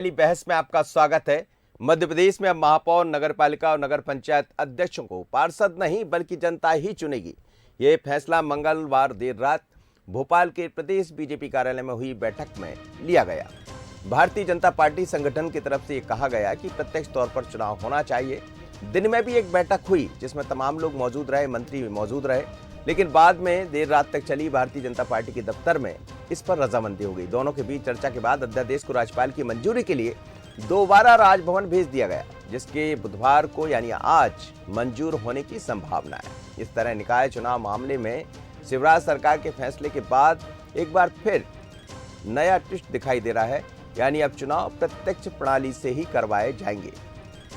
पहली बहस में आपका स्वागत है। मध्य प्रदेश में अब महापौर, नगरपालिका और नगर पंचायत अध्यक्षों को पार्षद नहीं बल्कि जनता ही चुनेगी। ये फैसला मंगलवार देर रात भोपाल के प्रदेश बीजेपी कार्यालय में हुई बैठक में लिया गया। भारतीय जनता पार्टी संगठन की तरफ से ये कहा गया कि प्रत्यक्ष तौर पर चुनाव होना चाहिए। दिन में भी एक बैठक हुई जिसमें तमाम लोग मौजूद रहे, मंत्री भी मौजूद रहे, लेकिन बाद में देर रात तक चली भारतीय जनता पार्टी के दफ्तर में इस पर रजामंदी हो गई। दोनों के बीच चर्चा के बाद अध्यादेश को राज्यपाल की मंजूरी के लिए दोबारा राजभवन भेज दिया गया, जिसके बुधवार को यानी आज मंजूर होने की संभावना है। इस तरह निकाय चुनाव मामले में शिवराज सरकार के फैसले के बाद एक बार फिर नया ट्विस्ट दिखाई दे रहा है, यानी अब चुनाव प्रत्यक्ष प्रणाली से ही करवाए जाएंगे।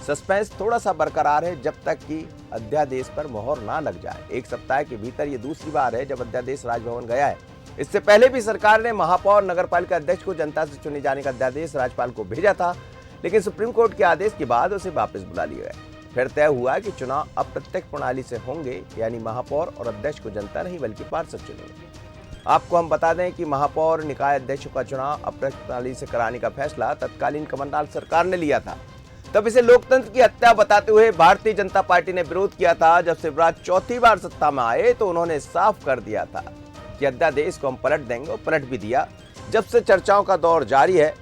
सस्पेंस थोड़ा सा बरकरार है जब तक कि अध्यादेश पर मोहर ना लग जाए। एक सप्ताह के भीतर ये दूसरी बार है जब अध्यादेश राजभवन गया है। इससे पहले भी सरकार ने महापौर, नगरपालिका अध्यक्ष को जनता से चुने जाने का अध्यादेश राज्यपाल को भेजा था, लेकिन सुप्रीम कोर्ट के आदेश के बाद उसे वापस बुला लिया गया। फिर तय हुआ कि चुनाव अब प्रत्यक्ष प्रणाली से होंगे, यानी महापौर और अध्यक्ष को जनता नहीं बल्कि पार्षद चुनेंगे। आपको हम बता दें कि महापौर, निकाय अध्यक्षों का चुनाव अप्रत्यक्ष प्रणाली से कराने का फैसला तत्कालीन कमलनाथ सरकार ने लिया था। तब इसे लोकतंत्र की हत्या बताते हुए भारतीय जनता पार्टी ने विरोध किया था। जब शिवराज चौथी बार सत्ता में आए तो उन्होंने साफ कर दिया था कि अध्यादेश को हम पलट देंगे, और पलट भी दिया। जब से चर्चाओं का दौर जारी है।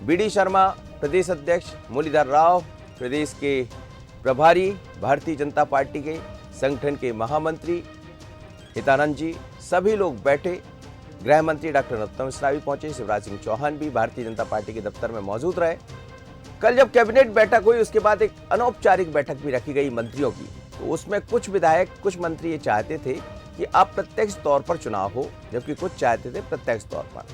बीडी शर्मा प्रदेश अध्यक्ष, मुरलीधर राव प्रदेश के प्रभारी, भारतीय जनता पार्टी के संगठन के महामंत्री हितानंद जी, सभी लोग बैठे। गृह मंत्री डॉक्टर नरोत्तम मिश्रा भी पहुंचे, शिवराज सिंह चौहान भी भारतीय जनता पार्टी के दफ्तर में मौजूद रहे। कल जब कैबिनेट बैठक हुई उसके बाद एक अनौपचारिक बैठक भी रखी गई मंत्रियों की, तो उसमें कुछ विधायक, कुछ मंत्री ये चाहते थे कि अप्रत्यक्ष तौर पर चुनाव हो, जबकि कुछ चाहते थे प्रत्यक्ष तौर पर।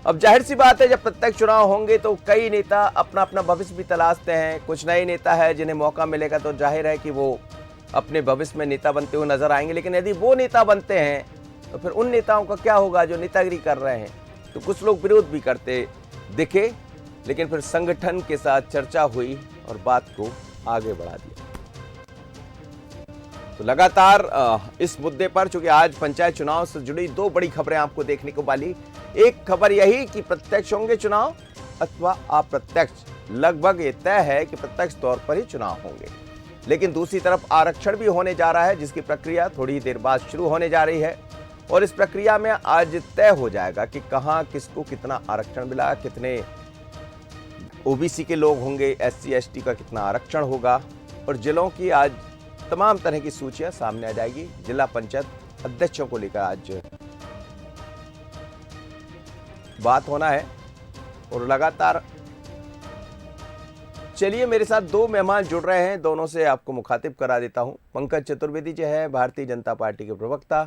अब जाहिर सी बात है, जब प्रत्यक्ष चुनाव होंगे तो कई नेता अपना अपना भविष्य भी तलाशते हैं। कुछ नए नेता है जिन्हें मौका मिलेगा तो जाहिर है कि वो अपने भविष्य में नेता बनते हुए नजर आएंगे, लेकिन यदि वो नेता बनते हैं तो फिर उन नेताओं का क्या होगा जो नेतागिरी कर रहे हैं। तो कुछ लोग विरोध भी करते दिखे, लेकिन फिर संगठन के साथ चर्चा हुई और बात को आगे बढ़ा दिया। तो लगातार इस मुद्दे पर, चूंकि आज पंचायत चुनाव से जुड़ी दो बड़ी खबरें आपको देखने को मिली। एक खबर यही कि प्रत्यक्ष होंगे चुनाव अथवा अप्रत्यक्ष। लगभग ये तय है कि प्रत्यक्ष तौर पर ही चुनाव होंगे, लेकिन दूसरी तरफ आरक्षण भी होने जा रहा है, जिसकी प्रक्रिया थोड़ी देर बाद शुरू होने जा रही है। और इस प्रक्रिया में आज तय हो जाएगा कि कहां किसको कितना आरक्षण मिला, कितने ओबीसी के लोग होंगे, एससी एसटी का कितना आरक्षण होगा, और जिलों की आज तमाम तरह की सूचियां सामने आ जाएगी। जिला पंचायत अध्यक्षों को लेकर आज बात होना है और लगातार। चलिए, मेरे साथ दो मेहमान जुड़ रहे हैं, दोनों से आपको मुखातिब करा देता हूं। पंकज चतुर्वेदी जी है, भारतीय जनता पार्टी के प्रवक्ता।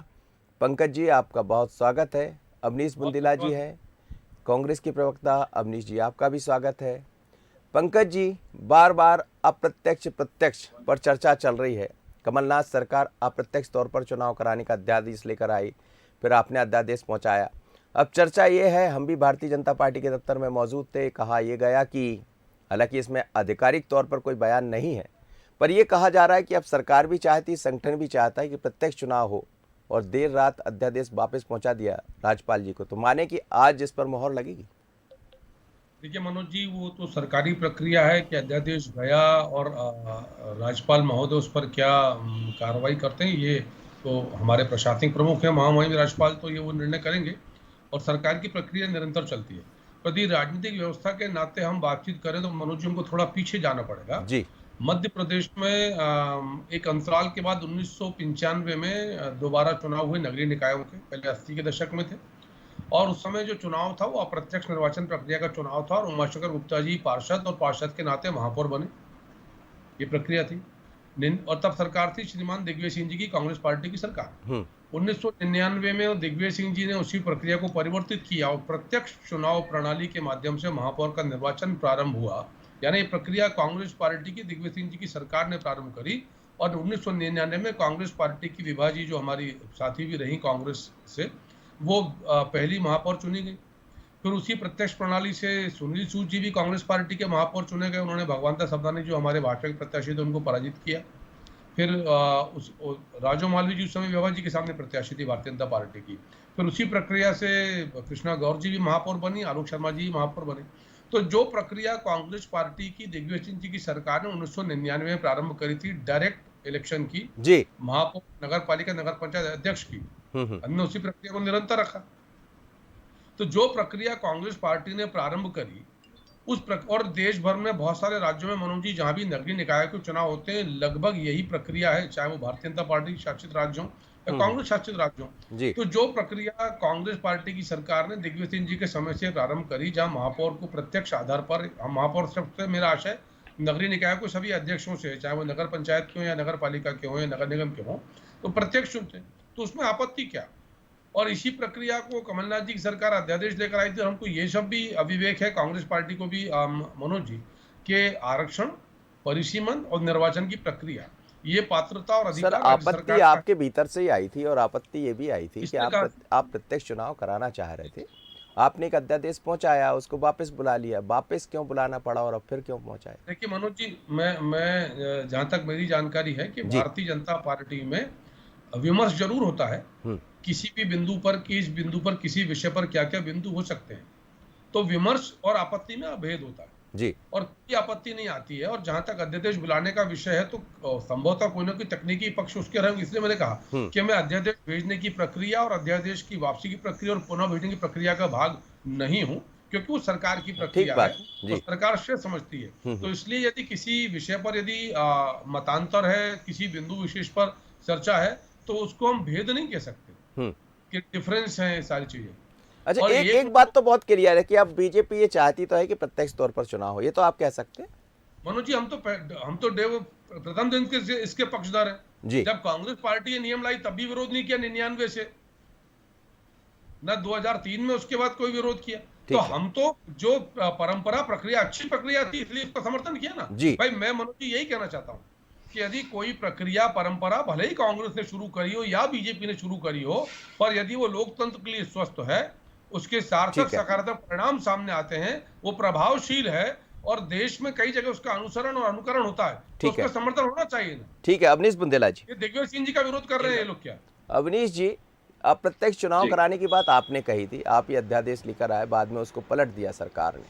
पंकज जी, आपका बहुत स्वागत है। अवनीश बुंदेला जी है, कांग्रेस के प्रवक्ता। अवनीश जी, आपका भी स्वागत है। पंकज जी, बार बार अप्रत्यक्ष प्रत्यक्ष पर चर्चा चल रही है। कमलनाथ सरकार अप्रत्यक्ष तौर पर चुनाव कराने का अध्यादेश लेकर आई, फिर आपने अध्यादेश पहुंचाया। अब चर्चा ये है, हम भी भारतीय जनता पार्टी के दफ्तर में मौजूद थे, कहा यह गया कि हालांकि इसमें आधिकारिक तौर पर कोई बयान नहीं है, पर यह कहा जा रहा है कि अब सरकार भी चाहती, संगठन भी चाहता है कि प्रत्यक्ष चुनाव हो, और देर रात अध्यादेश वापस पहुंचा दिया राज्यपाल जी को। तो माने कि आज इस पर मोहर लगेगी। देखिए मनोज जी, वो तो सरकारी प्रक्रिया है कि अध्यादेश गया और राज्यपाल महोदय उस पर क्या कार्रवाई करते हैं, ये तो हमारे प्रशासनिक प्रमुख हैं, महामहिम राज्यपाल, तो ये वो निर्णय करेंगे और सरकार की प्रक्रिया निरंतर चलती है। यदि राजनीतिक व्यवस्था के नाते हम बातचीत करें तो मनोज जी, हमको थोड़ा पीछे जाना पड़ेगा जी। मध्य प्रदेश में एक अंतराल के बाद 1995 में दोबारा चुनाव हुए नगरीय निकायों के। पहले 80 के दशक में थे और उस समय जो चुनाव था वो अप्रत्यक्ष निर्वाचन प्रक्रिया का चुनाव था और उमाशंकर गुप्ता जी पार्षद और पार्षद के नाते महापौर बने, ये प्रक्रिया थी। और तब सरकार थी श्रीमान दिग्विजय सिंह जी की, कांग्रेस पार्टी की सरकार। 1999 में दिग्विजय सिंह जी ने उसी प्रक्रिया को परिवर्तित किया और प्रत्यक्ष चुनाव प्रणाली के माध्यम से महापौर का निर्वाचन प्रारंभ हुआ। यानी ये प्रक्रिया कांग्रेस पार्टी की, दिग्विजय सिंह जी की सरकार ने प्रारंभ करी और 1999 में कांग्रेस पार्टी की विभा जी, जो हमारी साथी भी रही कांग्रेस से, वो पहली महापौर चुनी गई। फिर उसी प्रत्यक्ष प्रणाली से सुनील सूद जी भी कांग्रेस पार्टी के महापौर चुने गए। उन्होंने भगवंता सबनानी, जो हमारे भाजपा के प्रत्याशी थे, उनको पराजित किया। फिर राजो मालवी जी उस समय विभा जी के सामने प्रत्याशी थी भारतीय जनता पार्टी की। फिर उसी प्रक्रिया से कृष्णा गौर जी भी महापौर बनी, आलोक शर्मा जी महापौर बने। तो जो प्रक्रिया कांग्रेस पार्टी की दिग्विजय सिंह जी की सरकार ने 1999 में प्रारंभ करी थी, डायरेक्ट इलेक्शन की, जी। महापौर, नगर पालिका, नगर पंचायत अध्यक्ष की, हम्म। हमने उसी प्रक्रिया को निरंतर रखा। तो जो प्रक्रिया कांग्रेस पार्टी ने प्रारंभ करी और देश भर में बहुत सारे राज्यों में मनोज जी जहां भी नगरीय निकाय के चुनाव होते हैं, लगभग यही प्रक्रिया है, चाहे वो भारतीय जनता पार्टी शासित राज्यों या कांग्रेस शासित राज्यों। जी। तो जो प्रक्रिया कांग्रेस पार्टी की सरकार ने दिग्विजय सिंह जी के समय से प्रारंभ करी, जहां महापौर को प्रत्यक्ष आधार पर, महापौर शब्द से मेरा आशय नगरीय निकाय को सभी अध्यक्षों से, चाहे वो नगर पंचायत के हो या नगर पालिका के हो या नगर निगम के हो, तो प्रत्यक्ष चुनते, तो उसमें आपत्ति क्या। और इसी प्रक्रिया को कमलनाथ जी की सरकार अध्यादेश लेकर आई थी। हमको ये सब भी अविवेक है, कांग्रेस पार्टी को भी, मनोज जी, के आरक्षण, परिसीमन और निर्वाचन की प्रक्रिया, ये पात्रता और सर, अधिकार आपत्ति आपके भीतर से ही आई थी और आपत्ति ये भी आई थी कि आप प्रत्यक्ष चुनाव कराना चाह रहे थे। आपने एक अध्यादेश पहुंचाया, उसको वापस बुला लिया, वापस क्यों बुलाना पड़ा और अब फिर क्यों पहुंचाया? देखिए मनोज जी, मैं जहां तक मेरी जानकारी है कि भारतीय जनता पार्टी में विमर्श जरूर होता है किसी भी बिंदु पर, कि इस बिंदु पर किसी विषय पर क्या क्या बिंदु हो सकते हैं, तो विमर्श और आपत्ति में अभेद होता है जी। और कोई आपत्ति नहीं आती है। और जहां तक अध्यादेश बुलाने का विषय है, तो संभवतः कोई ना कोई तकनीकी पक्ष उसके रहे, इसलिए मैंने कहा कि मैं अध्यादेश भेजने की प्रक्रिया और अध्यादेश की वापसी की प्रक्रिया और पुनः भेजने की प्रक्रिया का भाग नहीं हूं, क्योंकि वो सरकार की प्रक्रिया है, तो सरकार श्रेय समझती है। तो इसलिए यदि किसी विषय पर यदि मतांतर है, किसी बिंदु विशेष पर चर्चा है, तो उसको हम भेद नहीं कह सकते कि डिफरेंस है सारी चीजें। अच्छा, और एक बात तो बहुत क्लियर है कि अब बीजेपी ये चाहती तो है कि प्रत्यक्ष तौर पर चुनाव हो, ये तो आप कह सकते हैं। मनोज जी, हम तो प्रथम दिन के इसके पक्षधर हैं जी। जब कांग्रेस पार्टी ये नियम लाई तब भी विरोध नहीं किया 99 से, न 2003 में उसके बाद कोई विरोध किया। तो हम तो जो परंपरा, प्रक्रिया अच्छी प्रक्रिया थी, इसलिए इसका समर्थन किया ना जी। भाई मैं मनोज जी यही कहना चाहता हूँ कि यदि कोई प्रक्रिया, परंपरा भले ही कांग्रेस ने शुरू करी हो या बीजेपी ने शुरू करी हो, पर यदि वो लोकतंत्र के लिए स्वस्थ है, उसके सार्थक सकारात्मक परिणाम सामने आते हैं, वो प्रभावशील है और देश में कई जगह उसका अनुसरण और अनुकरण होता है, तो उसका समर्थन होना चाहिए ना। ठीक है अवनीश बुंदेला जी, ये दिग्विजय सिंह जी का विरोध कर रहे हैं ये लोग क्या? अवनीश जी, अब प्रत्यक्ष चुनाव कराने की बात आपने कही थी, आप ये अध्यादेश लेकर आए, बाद में उसको पलट दिया सरकार ने,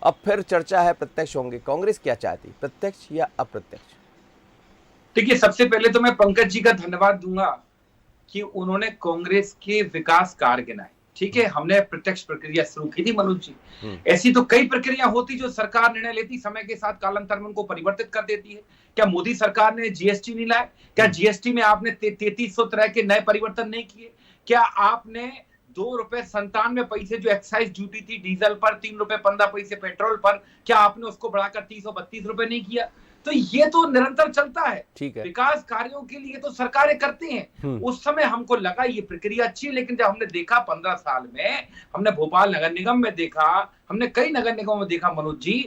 अब फिर चर्चा है प्रत्यक्ष होंगे। कांग्रेस क्या चाहती, प्रत्यक्ष या अप्रत्यक्ष? देखिए, सबसे पहले तो मैं पंकज जी का धन्यवाद दूंगा कि उन्होंने कांग्रेस के विकास कार्य गिनाए। ठीक है, हमने प्रत्यक्ष प्रक्रिया शुरू की थी मनोज जी। ऐसी तो कई प्रक्रिया होती जो सरकार निर्णय लेती, समय के साथ कालांतर में उनको परिवर्तित कर देती है। क्या मोदी सरकार ने जीएसटी नहीं लाया? क्या जीएसटी में आपने 3300 तरह के नए परिवर्तन नहीं किए? क्या आपने ₹2.97 जो एक्साइज ड्यूटी थी डीजल पर, ₹3.15 पेट्रोल पर, क्या आपने उसको बढ़ाकर ₹332 नहीं किया? तो ये तो निरंतर चलता है। ठीक है, विकास कार्यों के लिए तो सरकारें करते हैं। उस समय हमको लगा ये प्रक्रिया अच्छी है, लेकिन जब हमने देखा 15 साल में, हमने भोपाल नगर निगम में देखा, हमने कई नगर निगमों में देखा मनोज जी,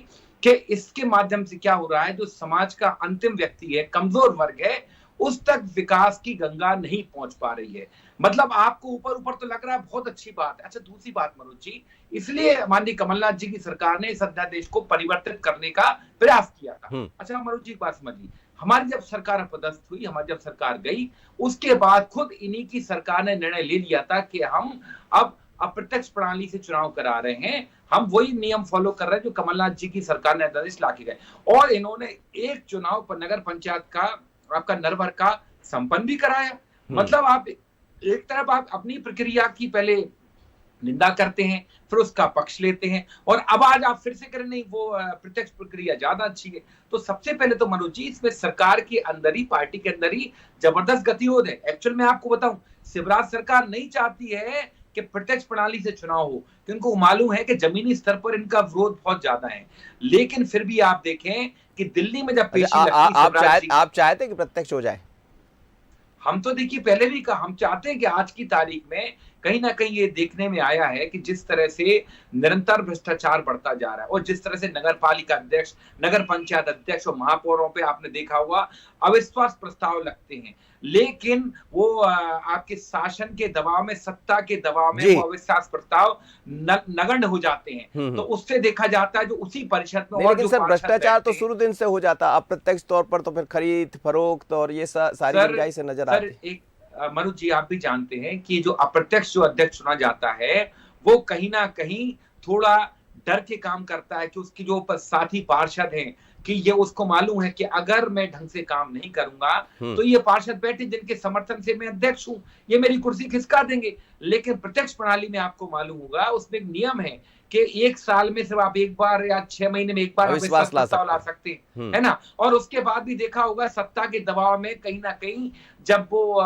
कि इसके माध्यम से क्या हो रहा है, जो समाज का अंतिम व्यक्ति है, कमजोर वर्ग है, उस तक विकास की गंगा नहीं पहुंच पा रही है। मतलब आपको ऊपर ऊपर तो लग रहा है बहुत अच्छी बात है। अच्छा, दूसरी बात मनोज जी, इसलिए माननीय कमलनाथ जी की सरकार ने इस अध्यादेश को परिवर्तित करने का प्रयास किया था। अच्छा मनोज जी, एक बात समझिए, हमारी जब सरकार अपदस्थ हुई, हमारी जब सरकार गई, उसके बाद खुद इन्हीं की सरकार ने निर्णय ले लिया था कि हम अब अप्रत्यक्ष प्रणाली से चुनाव करा रहे हैं, हम वही नियम फॉलो कर रहे हैं जो कमलनाथ जी की सरकार ने अध्यादेश लाके गए। और इन्होंने एक चुनाव पर नगर पंचायत का, आपका नरवर का संपन्न भी कराया। मतलब आप एक तरफ आप अपनी प्रक्रिया की पहले निंदा करते हैं, फिर उसका पक्ष लेते हैं, और अब आज आप फिर से करें नहीं वो प्रत्यक्ष प्रक्रिया ज्यादा अच्छी है। तो सबसे पहले तो मनोज जी, इसमें सरकार के अंदर ही, पार्टी के अंदर ही जबरदस्त गतिरोध है। एक्चुअल में आपको बताऊं, शिवराज सरकार नहीं चाहती है कि प्रत्यक्ष प्रणाली से चुनाव हो, क्योंकि उनको मालूम है कि जमीनी स्तर पर इनका विरोध बहुत ज्यादा है। लेकिन फिर भी आप देखें कि दिल्ली में जब पेशी आप चाहते कि प्रत्यक्ष हो जाए? हम तो देखिए पहले भी कहा, हम चाहते हैं कि आज की तारीख में कहीं ना कहीं ये देखने में आया है कि जिस तरह से निरंतर भ्रष्टाचार बढ़ता जा रहा है, और जिस तरह से नगर पालिका अध्यक्ष, नगर पंचायत अध्यक्ष और महापौरों पे आपने देखा हुआ अविश्वास प्रस्ताव लगते हैं, लेकिन वो आपके शासन के दबाव में, सत्ता के दबाव में वो अविश्वास प्रस्ताव नगण्य हो जाते हैं। तो उससे देखा जाता है जो उसी परिषद में, लेकिन सर भ्रष्टाचार तो शुरू दिन से हो जाता, अप्रत्यक्ष तौर पर तो फिर खरीद फरोख्त और ये सारी गुंजाइश से नजर आती है। मनोज जी, आप भी जानते हैं कि जो अप्रत्यक्ष जो अध्यक्ष चुना जाता है, वो कहीं ना कहीं थोड़ा डर के काम करता है कि उसकी जो साथी पार्षद हैं कि ये उसको मालूम है कि अगर मैं ढंग से काम नहीं करूंगा तो ये पार्षद बैठे जिनके समर्थन से मैं अध्यक्ष हूं, ये मेरी कुर्सी खिसका देंगे। लेकिन प्रत्यक्ष प्रणाली में आपको मालूम होगा उसमें एक नियम है कि 1 साल में सिर्फ आप एक बार या 6 महीने में एक बार अविश्वास प्रस्ताव ला सकते हैं, है ना। और उसके बाद भी देखा होगा सत्ता के दबाव में कहीं ना कहीं जब वो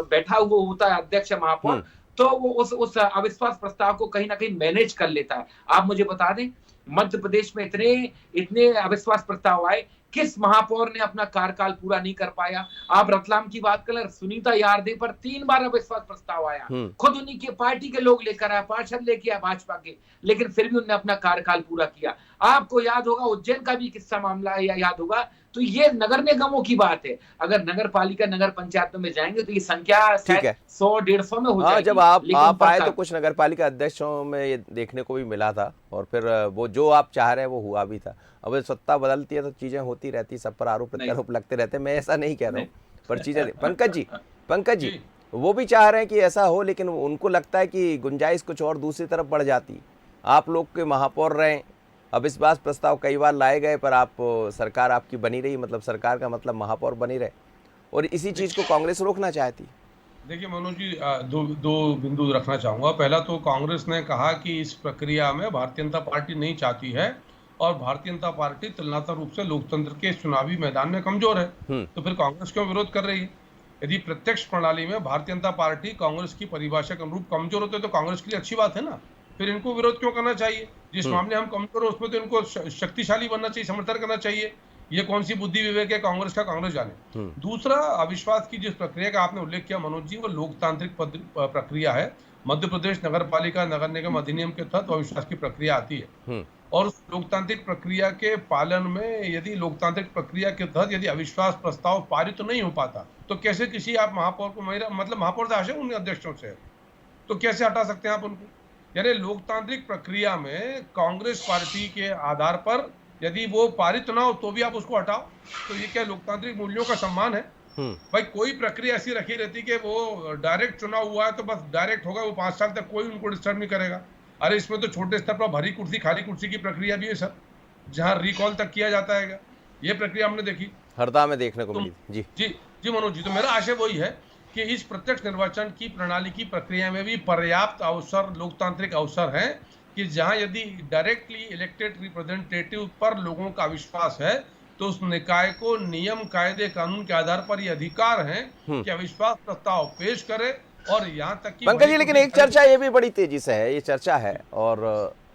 बैठा हुआ होता है अध्यक्ष महापौर, तो वो उस अविश्वास प्रस्ताव को कहीं ना कहीं मैनेज कर लेता है। आप मुझे बता दें मध्य प्रदेश में इतने अविश्वास प्रस्ताव आए, किस महापौर ने अपना कार्यकाल पूरा नहीं कर पाया। आप रतलाम की बात करें, सुनीता यारदे पर 3 बार अविश्वास प्रस्ताव आया, खुद उन्हीं के पार्टी के लोग लेकर आए, पार्षद लेके आए भाजपा के, लेकिन फिर भी उन्होंने अपना कार्यकाल पूरा किया। आपको याद होगा उज्जैन का भी किस्सा मामला है, या याद होगा, तो ये नगर निगमों की बात है। अगर नगर पालिका नगर पंचायतों में जाएंगे तो ये संख्या 100-150 में हो जाएगी। जब आप आए तो कुछ नगर पालिका अध्यक्षों में ये देखने को भी मिला था, और फिर वो जो आप चाह रहे हैं वो हुआ भी था। अब सत्ता बदलती है तो चीजें होती रहती, सब पर आरोप प्रत्यारोप लगते रहते हैं। मैं ऐसा नहीं कह रहा हूँ, पर चीजें पंकज जी वो भी चाह रहे हैं कि ऐसा हो, लेकिन उनको लगता है कि गुंजाइश कुछ और दूसरी तरफ बढ़ जाती। आप लोग के महापौर रहे, अविश्वास प्रस्ताव कई बार लाए गए, पर आप सरकार आपकी बनी रही, मतलब सरकार का मतलब महापौर बनी रहे, और इसी चीज को कांग्रेस रोकना चाहती। देखिए मनोज जी, दो बिंदु रखना चाहूंगा। पहला तो कांग्रेस ने कहा कि इस प्रक्रिया में भारतीय जनता पार्टी नहीं चाहती है, और भारतीय जनता पार्टी तुलनात्मक रूप से लोकतंत्र के चुनावी मैदान में कमजोर है, तो फिर कांग्रेस क्यों विरोध कर रही है। यदि प्रत्यक्ष प्रणाली में भारतीय जनता पार्टी कांग्रेस की परिभाषा के अनुरूप कमजोर होते तो कांग्रेस के लिए अच्छी बात है ना, फिर इनको विरोध क्यों करना चाहिए। जिस मामले हम कमजोर है उसमें तो इनको शक्तिशाली बनना चाहिए, समर्थन करना चाहिए। ये कौन सी बुद्धि विवेक है कांग्रेस का, कांग्रेस जाने। दूसरा, अविश्वास की जिस प्रक्रिया का आपने उल्लेख किया मनोज जी, वो लोकतांत्रिक प्रक्रिया है। मध्य प्रदेश नगर पालिका नगर निगम अधिनियम के तहत अविश्वास की प्रक्रिया आती है, और उस लोकतांत्रिक प्रक्रिया के पालन में यदि लोकतांत्रिक प्रक्रिया के तहत यदि अविश्वास प्रस्ताव पारित तो नहीं हो पाता, तो कैसे किसी आप महापौर को, मतलब महापौर से आशय उन अध्यक्षों से, तो कैसे हटा सकते हैं आप उनको। यानी लोकतांत्रिक प्रक्रिया में कांग्रेस पार्टी के आधार पर यदि वो पारित ना हो तो भी आप उसको हटाओ, तो ये क्या लोकतांत्रिक मूल्यों का सम्मान है। भाई कोई प्रक्रिया ऐसी रखी रहती कि वो डायरेक्ट चुनाव हुआ है तो बस डायरेक्ट होगा, वो 5 साल तक कोई उनको डिस्टर्ब नहीं करेगा। अरे इसमें तो छोटे स्तर पर भरी कुर्सी खाली कुर्सी की प्रक्रिया भी है सर, जहां रिकॉल तक किया जाता है। ये प्रक्रिया हमने देखी, हरदा में देखने को मिली। जी मनोज जी, तो मेरा आशय वही है कि इस प्रत्यक्ष निर्वाचन की प्रणाली की प्रक्रिया में भी पर्याप्त अवसर, लोकतांत्रिक अवसर है कि जहां यदि डायरेक्टली इलेक्टेड रिप्रेजेंटेटिव पर लोगों का विश्वास है तो उस निकाय को नियम कायदे कानून के आधार पर ये अधिकार है कि अविश्वास प्रस्ताव पेश करे। और यहाँ तक कि पंकज जी, लेकिन एक चर्चा ये भी बड़ी तेजी से है, ये चर्चा है और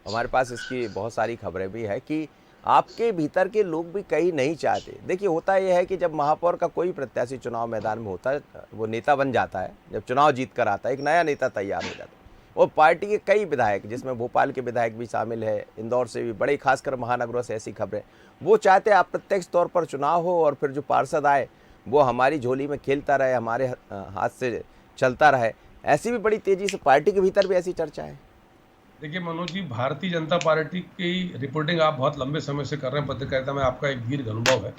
हमारे पास इसकी बहुत सारी खबरें भी है कि आपके भीतर के लोग भी कहीं नहीं चाहते। देखिए होता यह है कि जब महापौर का कोई प्रत्याशी चुनाव मैदान में होता है, वो नेता बन जाता है, जब चुनाव जीत कर आता है एक नया नेता तैयार हो जाता है, और पार्टी के कई विधायक, जिसमें भोपाल के विधायक भी शामिल है, इंदौर से भी, बड़े खासकर महानगरों से ऐसी खबरें, वो चाहते हैं अप्रत्यक्ष तौर पर चुनाव हो और फिर जो पार्षद आए वो हमारी झोली में खेलता रहे, हमारे हाथ से चलता रहे। ऐसी भी बड़ी तेजी से पार्टी के भीतर भी ऐसी चर्चा है। देखिए मनोज जी, भारतीय जनता पार्टी की रिपोर्टिंग आप बहुत लंबे समय से कर रहे हैं, पत्रकारिता में आपका एक दीर्घ अनुभव है,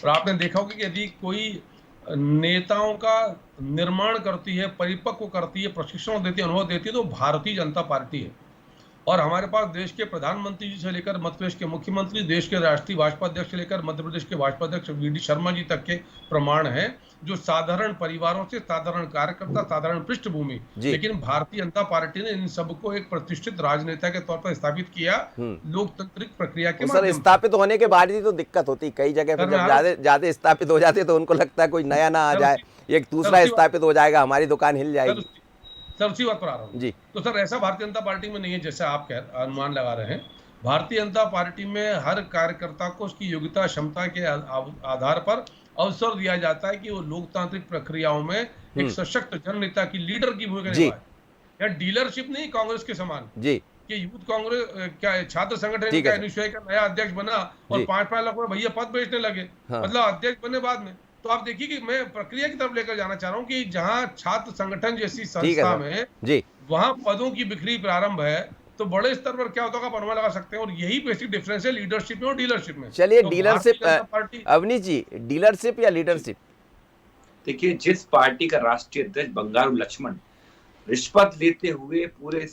और आपने देखा होगा कि यदि कोई नेताओं का निर्माण करती है, परिपक्व करती है, प्रशिक्षण देती है, अनुभव देती है, तो भारतीय जनता पार्टी है। और हमारे पास देश के प्रधानमंत्री जी से लेकर मध्य प्रदेश के मुख्यमंत्री, देश के राष्ट्रीय भाजपा अध्यक्ष से लेकर मध्य प्रदेश के भाजपा अध्यक्ष वी.डी. शर्मा जी तक के प्रमाण है, जो साधारण परिवारों से, साधारण कार्यकर्ता, साधारण पृष्ठभूमि, लेकिन भारतीय जनता पार्टी ने इन सबको एक प्रतिष्ठित राजनेता के तौर पर स्थापित किया लोकतांत्रिक प्रक्रिया के माध्यम से। स्थापित होने के बाद ही तो दिक्कत होती, कई जगह पर जब ज्यादा स्थापित हो जाते तो उनको लगता है कोई नया ना आ जाए, एक दूसरा स्थापित हो जाएगा, हमारी दुकान हिल जाएगी। सर उसी बात पर आ रहा हूँ जी। तो सर ऐसा भारतीय जनता पार्टी में नहीं है जैसा आप अनुमान लगा रहे हैं। भारतीय जनता पार्टी में हर कार्यकर्ता को उसकी योग्यता, क्षमता के आधार पर अवसर दिया जाता है कि वो लोकतांत्रिक प्रक्रियाओं में एक सशक्त जननेता की, लीडर की भूमिका निभाए। या डीलरशिप नहीं कांग्रेस के समान जी, कि यूथ कांग्रेस क्या छात्र संगठन का निश्चय का नया अध्यक्ष बना और 5-5 लाख में भैया पद बेचने लगे, मतलब अध्यक्ष बने बाद में। तो आप देखिए कि मैं प्रक्रिया की तरफ लेकर जाना चाह रहा हूँ कि जहां छात्र संगठन जैसी संस्था में वहां पदों की बिक्री प्रारंभ है, तो बड़े स्तर पर क्या होता है आप अनुमान लगा सकते हैं। और यही बेसिक डिफरेंस है लीडरशिप में और डीलरशिप में। चलिए तो डीलरशिप, अवनीश जी, डीलरशिप या लीडरशिप? देखिए, जिस पार्टी का राष्ट्रीय अध्यक्ष बंगारू लक्ष्मण रिश्वत लेते हुए पूरे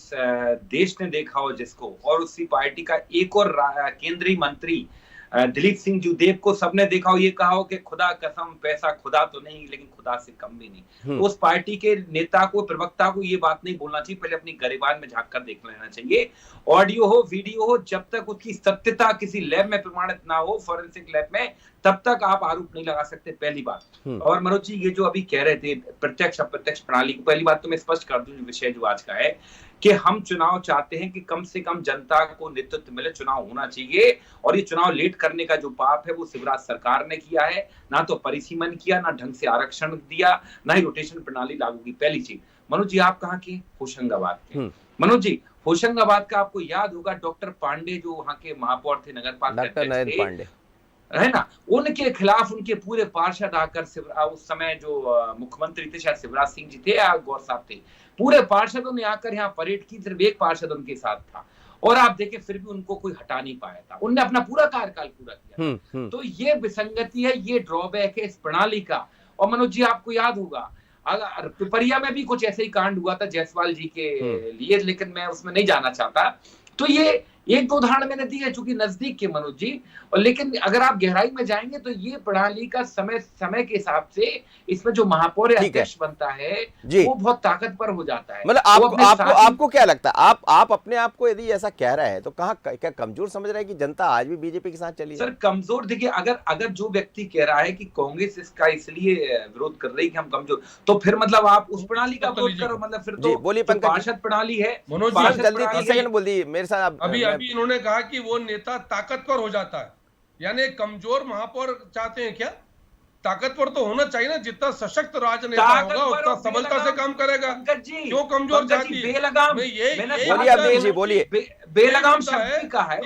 देश ने देखा हो जिसको, और उसी पार्टी का एक और केंद्रीय मंत्री दिलीप सिंह जुदेव को सबने देखा हो, ये कहा हो कि खुदा कसम पैसा खुदा तो नहीं लेकिन खुदा से कम भी नहीं। तो उस पार्टी के नेता को, प्रवक्ता को ये बात नहीं बोलना चाहिए, पहले अपनी गरिबान में झांक कर देख लेना चाहिए। ऑडियो हो, वीडियो हो, जब तक उसकी सत्यता किसी लैब में प्रमाणित ना हो, फॉरेंसिक लैब में, तब तक आप आरोप नहीं लगा सकते, पहली बात। और मनोज जी, ये जो अभी कह रहे थे प्रत्यक्ष अप्रत्यक्ष प्रणाली, पहली बात तो मैं स्पष्ट कर दूं, विषय जो आज का है कि हम चुनाव चाहते हैं कि कम से कम जनता को नेतृत्व मिले, चुनाव होना चाहिए। और ये चुनाव लेट करने का जो पाप है वो शिवराज सरकार ने किया है, ना तो परिसीमन किया, ना ढंग से आरक्षण दिया, ना ही रोटेशन प्रणाली लागू की। पहली चीज। मनोज जी, आप कहाँ के? होशंगाबाद के। मनोज जी, होशंगाबाद का आपको याद होगा डॉक्टर पांडे जो वहां के महापौर थे, नगर पालिका अध्यक्ष थे, है ना, उनके खिलाफ उनके पूरे पार्षद आकर, उस समय जो मुख्यमंत्री थे शायद शिवराज सिंह जी थे या गौर साहब थे, पूरे पार्षदों ने आकर यहाँ परेड की, सिर्फ एक पार्षद उनके साथ था, और आप देखें फिर भी उनको कोई हटा नहीं पाया था, उनने अपना पूरा कार्यकाल पूरा किया। तो ये विसंगति है, ये ड्रॉबैक है इस प्रणाली का। और मनोज जी, आपको याद होगा अगर पिपरिया में भी कुछ ऐसे ही कांड हुआ था जायसवाल जी के लिए, लेकिन मैं उसमें नहीं जाना चाहता। तो ये एक दो उदाहरण मैंने दिए चूंकि नजदीक के मनोज जी, और लेकिन अगर आप गहराई में जाएंगे तो ये प्रणाली का समय के हिसाब से इसमें जो महापौर अध्यक्ष बनता है वो बहुत ताकतवर हो जाता है। मतलब आपको क्या लगता है, आप अपने आप को यदि ऐसा कह रहे हैं तो कहाँ क्या कमजोर समझ रहे हैं कि जनता आज भी बीजेपी के साथ चली? सर कमजोर देखिए, अगर जो व्यक्ति कह रहा है कि कांग्रेस इसका इसलिए विरोध कर रही है कि हम कमजोर, तो फिर मतलब आप उस प्रणाली का विरोध करो, मतलब फिर तो बोलिए पार्षद प्रणाली है। मनोज जी जल्दी 30 सेकंड बोल दी मेरे साथ। अभी इन्होंने कहा कि वो नेता ताकतवर हो जाता है, यानी कमजोर महापौर चाहते हैं क्या? ताकतवर तो होना चाहिए ना, जितना सशक्त राजनेता होगा उतना सबलता से काम करेगा। क्यों कमजोर चाहती है? बोलिए। बेलगाम शब्द का है,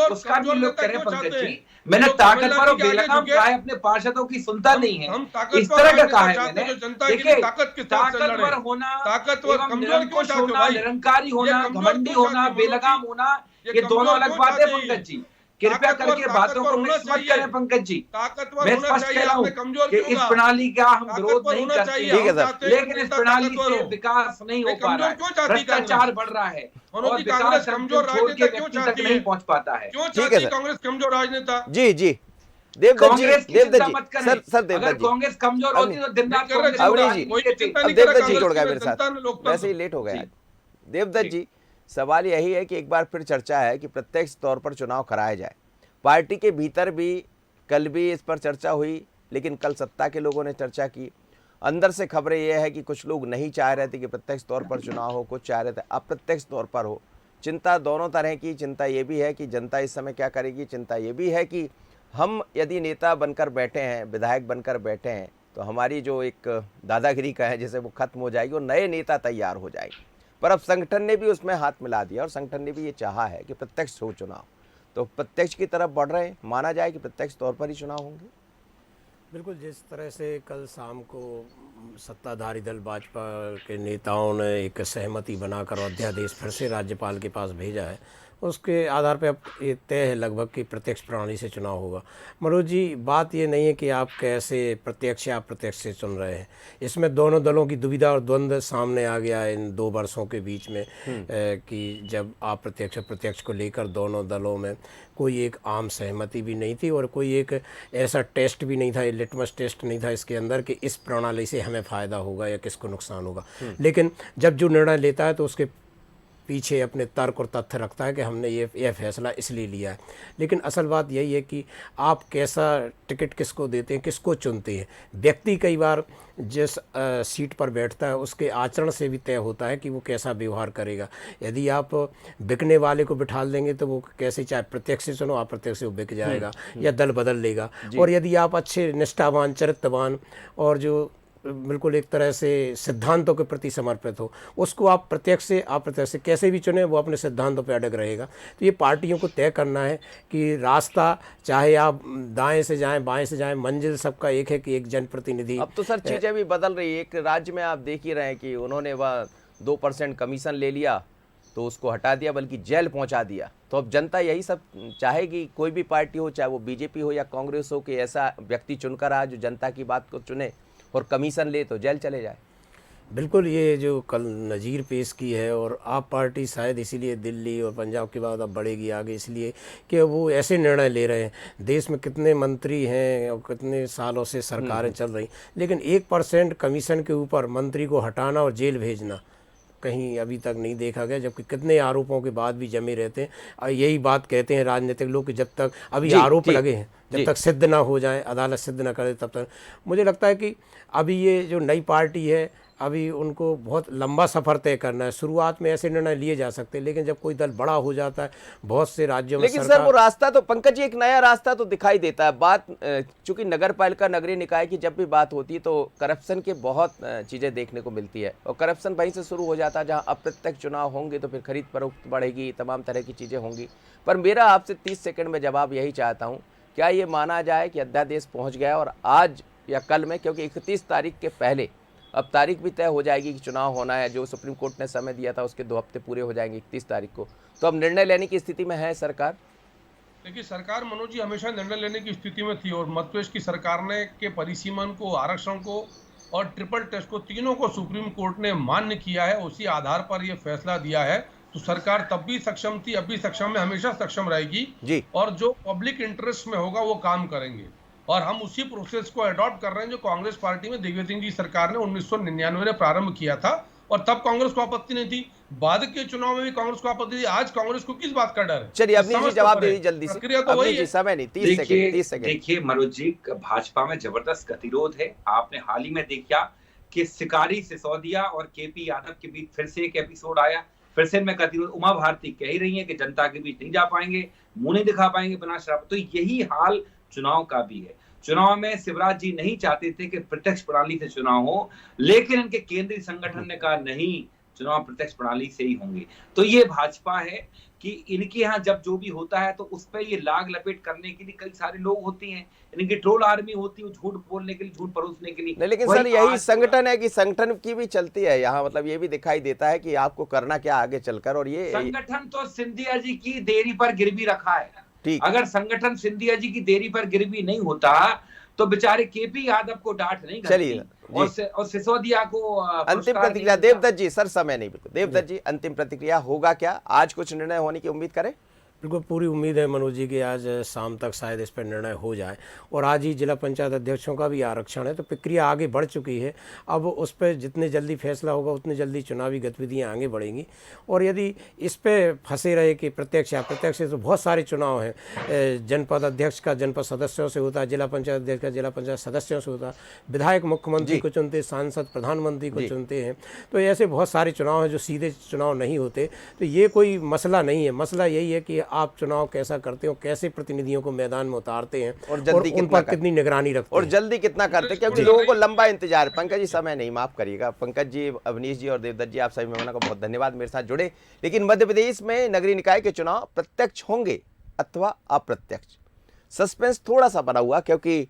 उसका भी लोग करें पंकज जी। मैंने ताकतवर और बेलगाम कहा है, अपने पार्षदों की सुनता नहीं है, इस तरह का कहा है मैंने। देखिए, ताकतवर होना, निरंकुश होना, निरंकारी होना, घमंडी होना, बेलगाम होना, ये दोनों अलग बात है पंकज जी। कृपया करके बातों को मिक्स मत करें पंकज जी। मैं स्पष्ट कह रहा हूँ कि इस प्रणाली का हम विरोध नहीं करते, लेकिन इस प्रणाली से विकास नहीं हो पा रहा है, भ्रष्टाचार बढ़ रहा है और विकास कमजोर छोड़ के व्यक्ति तक नहीं पहुंच पाता है। ठीक है कांग्रेस कमजोर राजनेता। जी देवदत्त जी, सर देवदत्त जी, कांग्रेस कमजोर होती तो दिन रात देवदत्त जी जुड़ गए मेरे साथ, वैसे ही लेट हो गया। देवदत्त जी, सवाल यही है कि एक बार फिर चर्चा है कि प्रत्यक्ष तौर पर चुनाव कराया जाए। पार्टी के भीतर भी कल भी इस पर चर्चा हुई, लेकिन कल सत्ता के लोगों ने चर्चा की। अंदर से खबरें यह है कि कुछ लोग नहीं चाह रहे थे कि प्रत्यक्ष तौर पर चुनाव हो, कुछ चाह रहे थे अप्रत्यक्ष तौर पर हो। चिंता दोनों तरह की, चिंता ये भी है कि जनता इस समय क्या करेगी, चिंता ये भी है कि हम यदि नेता बनकर बैठे हैं, विधायक बनकर बैठे हैं, तो हमारी जो एक दादागिरी का है जैसे वो खत्म हो जाएगी और नए नेता तैयार हो जाएंगे। पर अब संगठन ने भी उसमें हाथ मिला दिया और संगठन ने भी ये चाहा है कि प्रत्यक्ष हो चुनाव, तो प्रत्यक्ष की तरफ बढ़ रहे हैं। माना जाए कि प्रत्यक्ष तौर पर ही चुनाव होंगे। बिल्कुल, जिस तरह से कल शाम को सत्ताधारी दल भाजपा के नेताओं ने एक सहमति बनाकर अध्यादेश फिर से राज्यपाल के पास भेजा है, उसके आधार पर अब ये तय है लगभग कि प्रत्यक्ष प्रणाली से चुनाव होगा। मनोज जी, बात ये नहीं है कि आप कैसे प्रत्यक्ष या अप्रत्यक्ष से चुन रहे हैं, इसमें दोनों दलों की दुविधा और द्वंद्व सामने आ गया है इन 2 वर्षों के बीच में कि जब आप प्रत्यक्ष प्रत्यक्ष को लेकर दोनों दलों में कोई एक आम सहमति भी नहीं थी और कोई एक ऐसा टेस्ट भी नहीं था, लिटमस टेस्ट नहीं था इसके अंदर कि इस प्रणाली से हमें फ़ायदा होगा या किसको नुकसान होगा। लेकिन जब जो निर्णय लेता है तो उसके पीछे अपने तर्क और तथ्य रखता है कि हमने ये फैसला इसलिए लिया है। लेकिन असल बात यही है कि आप कैसा टिकट किसको देते हैं, किसको चुनते हैं। व्यक्ति कई बार जिस सीट पर बैठता है उसके आचरण से भी तय होता है कि वो कैसा व्यवहार करेगा। यदि आप बिकने वाले को बिठा देंगे तो वो कैसे, चाहे प्रत्यक्ष से चुनो, अप्रत्यक्ष से वो बिक जाएगा या दल बदल लेगा। और यदि आप अच्छे निष्ठावान, चरित्रवान और जो बिल्कुल एक तरह से सिद्धांतों के प्रति समर्पित हो, उसको आप प्रत्यक्ष से अप्रत्यक्ष से कैसे भी चुने, वो अपने सिद्धांतों पर अड़ग रहेगा। तो ये पार्टियों को तय करना है कि रास्ता चाहे आप दाएं से जाएं, बाएं से जाएं, मंजिल सबका एक है कि एक जनप्रतिनिधि। अब तो सर चीज़ें भी बदल रही है। एक राज्य में आप देख ही रहे हैं कि उन्होंने वह 2% कमीशन ले लिया तो उसको हटा दिया, बल्कि जेल पहुंचा दिया। तो अब जनता यही सब चाहेगी, कोई भी पार्टी हो, चाहे वो बीजेपी हो या कांग्रेस हो, कि ऐसा व्यक्ति चुनकर आए जो जनता की बात को चुने और कमीशन ले तो जेल चले जाए। बिल्कुल, ये जो कल नज़ीर पेश की है, और आप पार्टी शायद इसीलिए दिल्ली और पंजाब के बाद अब बढ़ेगी आगे, इसलिए कि वो ऐसे निर्णय ले रहे हैं। देश में कितने मंत्री हैं और कितने सालों से सरकारें चल रही, लेकिन 1% कमीशन के ऊपर मंत्री को हटाना और जेल भेजना कहीं अभी तक नहीं देखा गया, जबकि कितने आरोपों के बाद भी जमे रहते हैं। और यही बात कहते हैं राजनीतिक लोग कि जब तक अभी आरोप लगे हैं, जब तक सिद्ध ना हो जाए, अदालत सिद्ध ना करे, तब तक मुझे लगता है कि अभी ये जो नई पार्टी है, अभी उनको बहुत लंबा सफ़र तय करना है। शुरुआत में ऐसे निर्णय लिए जा सकते हैं, लेकिन जब कोई दल बड़ा हो जाता है, बहुत से राज्यों में लेकिन सर वो रास्ता तो पंकज जी, एक नया रास्ता तो दिखाई देता है। बात चूंकि नगर पालिका नगरीय निकाय की जब भी बात होती है तो करप्शन के बहुत चीज़ें देखने को मिलती है, और करप्शन वहीं से शुरू हो जाता है जहां अप्रत्यक्ष चुनाव होंगे तो फिर खरीद फरोख्त बढ़ेगी, तमाम तरह की चीज़ें होंगी। पर मेरा आपसे 30 सेकंड में जवाब यही चाहता हूँ, क्या ये माना जाए कि अध्यादेश पहुँच गया और आज या कल में, क्योंकि 31 तारीख के पहले अब तारीख भी तय हो जाएगी कि चुनाव होना है, जो सुप्रीम कोर्ट ने समय दिया था उसके 2 हफ्ते पूरे हो जाएंगे 31 तारीख को, तो अब निर्णय लेने की स्थिति में है सरकार? देखिए, सरकार मनोज जी हमेशा निर्णय लेने की स्थिति में थी, और मध्य प्रदेश की सरकार ने के परिसीमन को, आरक्षण को और ट्रिपल टेस्ट को, तीनों को सुप्रीम कोर्ट ने मान्य किया है। उसी आधार पर यह फैसला दिया है, तो सरकार तब भी सक्षम थी, अब भी सक्षम है, हमेशा सक्षम रहेगी जी। और जो पब्लिक इंटरेस्ट में होगा वो काम करेंगे। और हम उसी प्रोसेस को अडॉप्ट कर रहे हैं जो कांग्रेस पार्टी में दिग्विजय सिंह जी सरकार ने 1999 में प्रारंभ किया था, और तब कांग्रेस को आपत्ति नहीं थी। बाद के चुनाव में भी कांग्रेस को आपत्ति थी। आज कांग्रेस को किस बात का डर है? चलिए अवनीश जी जवाब दे दीजिए जल्दी से। प्रक्रिया तो वही है। समय नहीं, 30 सेकंड। देखिए मनोज जी, भाजपा में जबरदस्त गतिरोध है। आपने हाल ही में देखा कि शिकारी सिसोदिया और केपी यादव के बीच फिर से एक एपिसोड आया, फिर से में गतिरोध। उमा भारती कह ही रही है कि जनता के बीच नहीं जा पाएंगे, मुंह नहीं दिखा पाएंगे बिना शराब। तो यही हाल चुनाव का भी है। चुनाव में शिवराज जी नहीं चाहते थे कि प्रत्यक्ष प्रणाली से चुनाव हो, लेकिन इनके केंद्रीय संगठन ने कहा नहीं, चुनाव प्रत्यक्ष प्रणाली से ही होंगे। तो ये भाजपा है कि इनके यहाँ जब जो भी होता है तो उस पर ये लाग लपेट करने के लिए कई सारे लोग होती हैं, इनकी ट्रोल आर्मी होती है झूठ बोलने के लिए, झूठ परोसने के लिए। नहीं, लेकिन सर यही संगठन है कि संगठन की भी चलती है यहाँ, मतलब ये भी दिखाई देता है कि आपको करना क्या आगे चलकर। और ये संगठन तो सिंधिया जी की देरी पर गिरवी रखा है। ठीक, अगर संगठन सिंधिया जी की देरी पर गिरवी नहीं होता तो बेचारे केपी यादव को डांट नहीं चलिए और सिसोदिया को अंतिम प्रतिक्रिया देवदत्त जी। सर समय नहीं, बिल्कुल देवदत्त जी अंतिम प्रतिक्रिया होगा क्या? आज कुछ निर्णय होने की उम्मीद करें? बिल्कुल पूरी उम्मीद है मनोज जी कि आज शाम तक शायद इस पर निर्णय हो जाए। और आज ही जिला पंचायत अध्यक्षों का भी आरक्षण है, तो प्रक्रिया आगे बढ़ चुकी है। अब उस पर जितने जल्दी फैसला होगा उतनी जल्दी चुनावी गतिविधियां आगे बढ़ेंगी। और यदि इस पर फंसे रहे कि प्रत्यक्ष या अप्रत्यक्ष, तो बहुत सारे चुनाव हैं। जनपद अध्यक्ष का जनपद सदस्यों से होता है, जिला पंचायत अध्यक्ष का जिला पंचायत सदस्यों से होता है, विधायक मुख्यमंत्री को चुनते, सांसद प्रधानमंत्री को चुनते हैं। तो ऐसे बहुत सारे चुनाव हैं जो सीधे चुनाव नहीं होते। तो ये कोई मसला नहीं है। मसला यही है कि आप चुनाव कैसा करते हो, कैसे प्रतिनिधियों को मैदान में उतारते हैं, और जल्दी उन पर कितनी निगरानी रखते हैं, और जल्दी कितना करते हैं, क्योंकि लोगों को लंबा इंतजार। पंकज जी समय नहीं, माफ करिएगा। पंकज जी, अवनीश जी और देवदत्त जी, आप सभी मेहमानों का बहुत धन्यवाद मेरे साथ जुड़े। लेकिन मध्य प्रदेश में नगरीय निकाय के चुनाव प्रत्यक्ष होंगे अथवा अप्रत्यक्ष, सस्पेंस थोड़ा सा बना हुआ, क्योंकि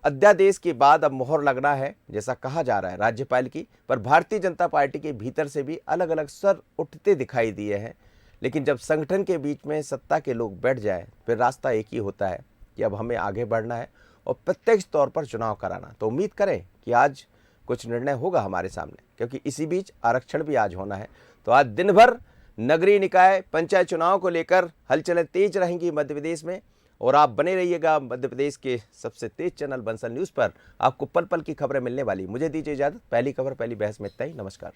अध्यादेश के बाद अब मोहर लगना है जैसा कहा जा रहा है राज्यपाल की। पर भारतीय जनता पार्टी के भीतर से भी अलग अलग स्वर उठते दिखाई दिए हैं। लेकिन जब संगठन के बीच में सत्ता के लोग बैठ जाए, फिर रास्ता एक ही होता है कि अब हमें आगे बढ़ना है और प्रत्यक्ष तौर पर चुनाव कराना। तो उम्मीद करें कि आज कुछ निर्णय होगा हमारे सामने, क्योंकि इसी बीच आरक्षण भी आज होना है। तो आज दिन भर नगरीय निकाय पंचायत चुनाव को लेकर हलचलें तेज रहेंगी मध्य प्रदेश में। और आप बने रहिएगा मध्य प्रदेश के सबसे तेज चैनल बंसल न्यूज़ पर। आपको पल पल की खबरें मिलने वाली। मुझे दीजिए इजाज़त। पहली खबर पहली बहस में इतना ही। नमस्कार।